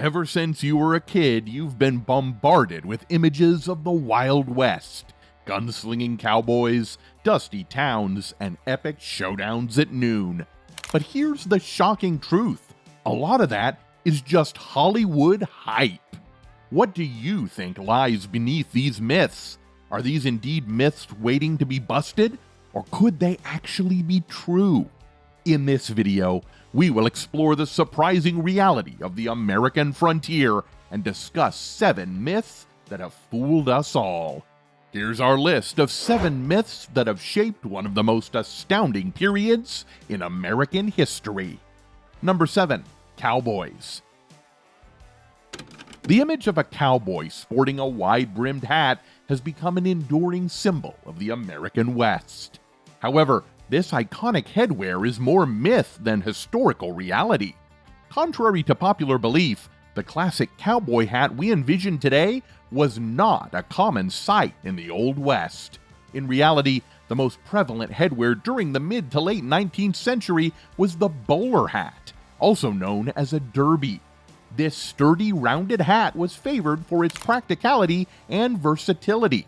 Ever since you were a kid, you've been bombarded with images of the Wild West, gunslinging cowboys, dusty towns, and epic showdowns at noon. But here's the shocking truth. A lot of that is just Hollywood hype. What do you think lies beneath these myths? Are these indeed myths waiting to be busted? Or could they actually be true? In this video, we will explore the surprising reality of the American frontier and discuss 7 myths that have fooled us all. Here's our list of 7 myths that have shaped one of the most astounding periods in American history. Number 7. Cowboys. The image of a cowboy sporting a wide-brimmed hat has become an enduring symbol of the American West. However, this iconic headwear is more myth than historical reality. Contrary to popular belief, the classic cowboy hat we envision today was not a common sight in the Old West. In reality, the most prevalent headwear during the mid to late 19th century was the bowler hat, also known as a derby. This sturdy, rounded hat was favored for its practicality and versatility.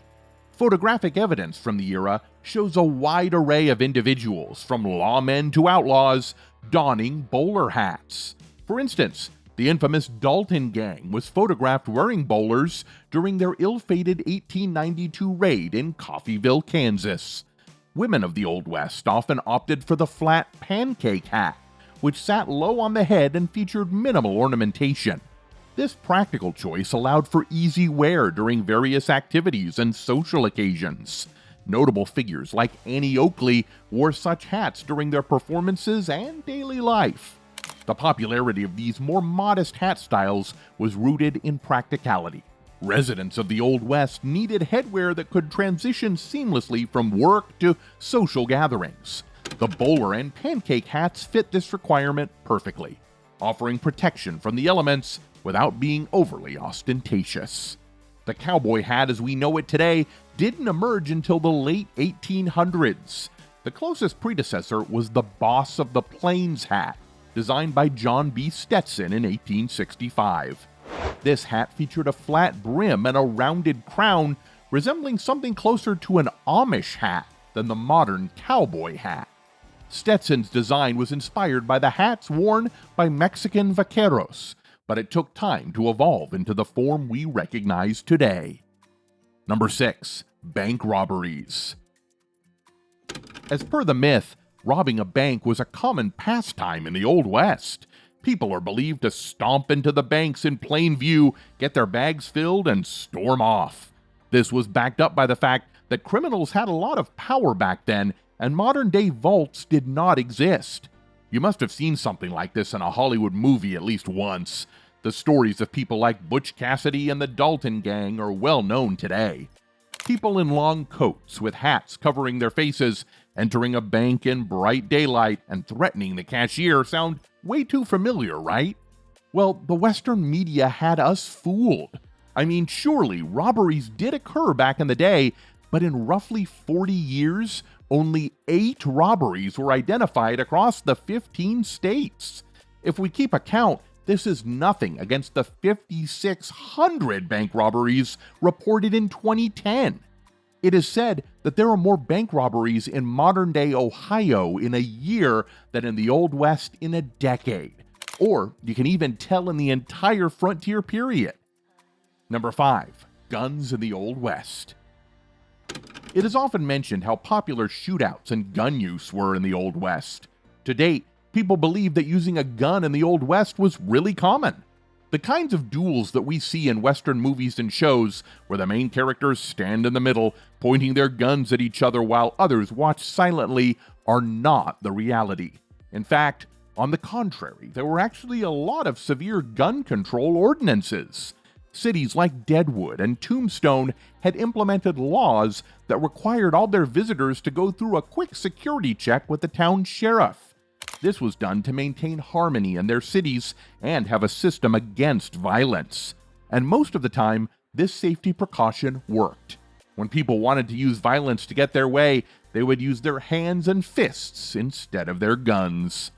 Photographic evidence from the era shows a wide array of individuals, from lawmen to outlaws, donning bowler hats. For instance, the infamous Dalton Gang was photographed wearing bowlers during their ill-fated 1892 raid in Coffeyville, Kansas. Women of the Old West often opted for the flat pancake hat, which sat low on the head and featured minimal ornamentation. This practical choice allowed for easy wear during various activities and social occasions. Notable figures like Annie Oakley wore such hats during their performances and daily life. The popularity of these more modest hat styles was rooted in practicality. Residents of the Old West needed headwear that could transition seamlessly from work to social gatherings. The bowler and pancake hats fit this requirement perfectly, offering protection from the elements without being overly ostentatious. The cowboy hat as we know it today didn't emerge until the late 1800s. The closest predecessor was the Boss of the Plains hat, designed by John B. Stetson in 1865. This hat featured a flat brim and a rounded crown, resembling something closer to an Amish hat than the modern cowboy hat. Stetson's design was inspired by the hats worn by Mexican vaqueros, but it took time to evolve into the form we recognize today. Number 6. Bank robberies. As per the myth, robbing a bank was a common pastime in the Old West. People are believed to stomp into the banks in plain view, get their bags filled, and storm off. This was backed up by the fact that criminals had a lot of power back then, and modern-day vaults did not exist. You must have seen something like this in a Hollywood movie at least once. The stories of people like Butch Cassidy and the Dalton Gang are well known today. People in long coats with hats covering their faces, entering a bank in bright daylight and threatening the cashier sound way too familiar, right? Well, the Western media had us fooled. I mean, surely robberies did occur back in the day, but in roughly 40 years, only 8 robberies were identified across the 15 states. If we keep a count, this is nothing against the 5,600 bank robberies reported in 2010. It is said that there are more bank robberies in modern-day Ohio in a year than in the Old West in a decade. Or you can even tell in the entire frontier period. Number 5. Guns in the Old West. It is often mentioned how popular shootouts and gun use were in the Old West. To date, people believe that using a gun in the Old West was really common. The kinds of duels that we see in Western movies and shows, where the main characters stand in the middle, pointing their guns at each other while others watch silently, are not the reality. In fact, on the contrary, there were actually a lot of severe gun control ordinances. Cities like Deadwood and Tombstone had implemented laws that required all their visitors to go through a quick security check with the town sheriff. This was done to maintain harmony in their cities and have a system against violence. And most of the time, this safety precaution worked. When people wanted to use violence to get their way, they would use their hands and fists instead of their guns.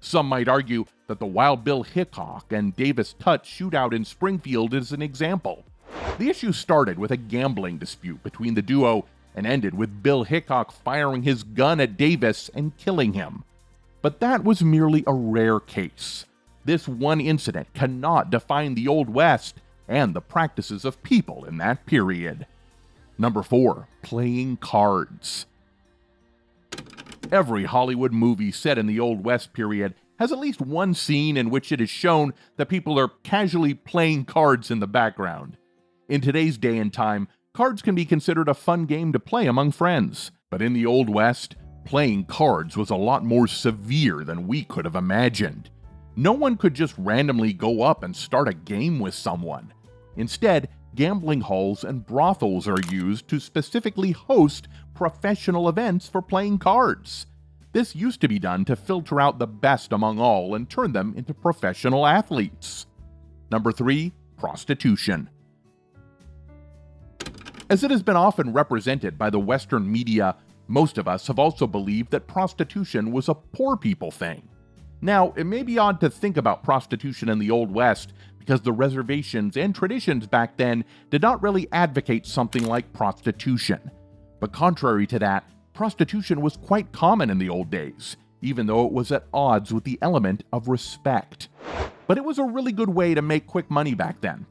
Some might argue that the Wild Bill Hickok and Davis Tutt shootout in Springfield is an example. The issue started with a gambling dispute between the duo and ended with Bill Hickok firing his gun at Davis and killing him. But that was merely a rare case. This one incident cannot define the Old West and the practices of people in that period. Number 4. Playing cards. Every Hollywood movie set in the Old West period has at least one scene in which it is shown that people are casually playing cards in the background. In today's day and time, cards can be considered a fun game to play among friends, but in the Old West, playing cards was a lot more severe than we could have imagined. No one could just randomly go up and start a game with someone. Instead, gambling halls and brothels are used to specifically host professional events for playing cards. This used to be done to filter out the best among all and turn them into professional athletes. Number 3. Prostitution. As it has been often represented by the Western media, most of us have also believed that prostitution was a poor people thing. Now, it may be odd to think about prostitution in the Old West because the reservations and traditions back then did not really advocate something like prostitution. But contrary to that, prostitution was quite common in the old days, even though it was at odds with the element of respect. But it was a really good way to make quick money back then.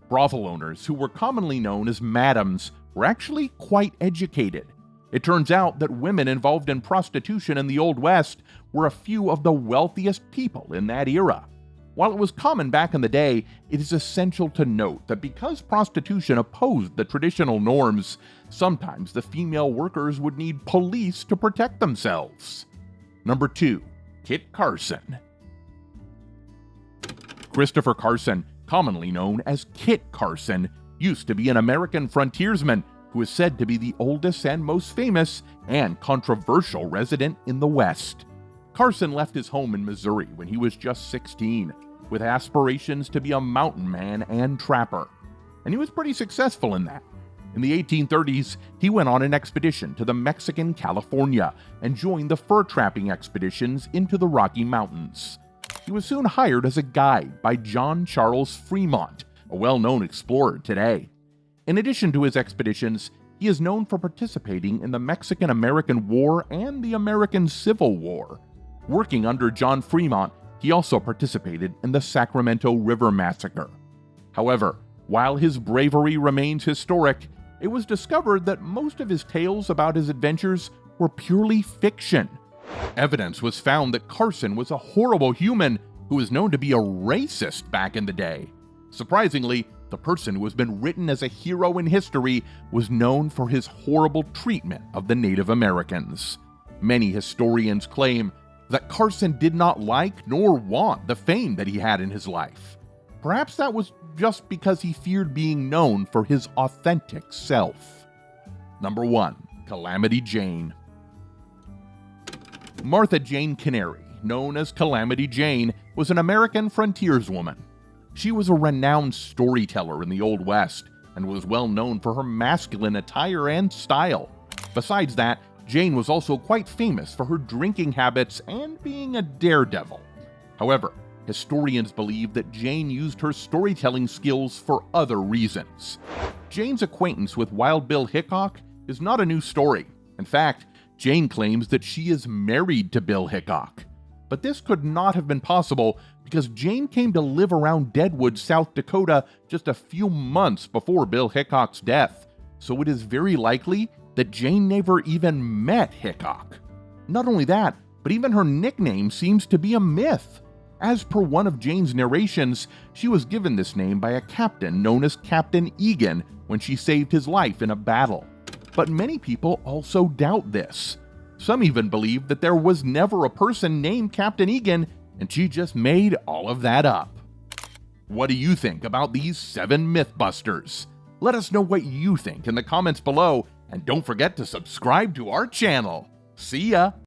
Brothel owners, who were commonly known as madams, were actually quite educated. It turns out that women involved in prostitution in the Old West were a few of the wealthiest people in that era. While it was common back in the day, it is essential to note that because prostitution opposed the traditional norms, sometimes the female workers would need police to protect themselves. Number 2. Kit Carson. Christopher Carson, commonly known as Kit Carson, used to be an American frontiersman who is said to be the oldest and most famous and controversial resident in the West. Carson left his home in Missouri when he was just 16, with aspirations to be a mountain man and trapper. And he was pretty successful in that. In the 1830s, he went on an expedition to the Mexican California and joined the fur trapping expeditions into the Rocky Mountains. He was soon hired as a guide by John Charles Fremont, a well-known explorer today. In addition to his expeditions, he is known for participating in the Mexican-American War and the American Civil War. Working under John Fremont, he also participated in the Sacramento River Massacre. However, while his bravery remains historic, it was discovered that most of his tales about his adventures were purely fiction. Evidence was found that Carson was a horrible human who was known to be a racist back in the day. Surprisingly, the person who has been written as a hero in history was known for his horrible treatment of the Native Americans. Many historians claim that Carson did not like nor want the fame that he had in his life. Perhaps that was just because he feared being known for his authentic self. Number 1. Calamity Jane. Martha Jane Canary, known as Calamity Jane, was an American frontierswoman. She was a renowned storyteller in the Old West and was well known for her masculine attire and style. Besides that, Jane was also quite famous for her drinking habits and being a daredevil. However, historians believe that Jane used her storytelling skills for other reasons. Jane's acquaintance with Wild Bill Hickok is not a new story. In fact, Jane claims that she is married to Bill Hickok. But this could not have been possible because Jane came to live around Deadwood, South Dakota just a few months before Bill Hickok's death, so it is very likely that Jane never even met Hickok. Not only that, but even her nickname seems to be a myth. As per one of Jane's narrations, she was given this name by a captain known as Captain Egan when she saved his life in a battle. But many people also doubt this. Some even believe that there was never a person named Captain Egan and she just made all of that up. What do you think about these 7 Mythbusters? Let us know what you think in the comments below, and don't forget to subscribe to our channel. See ya!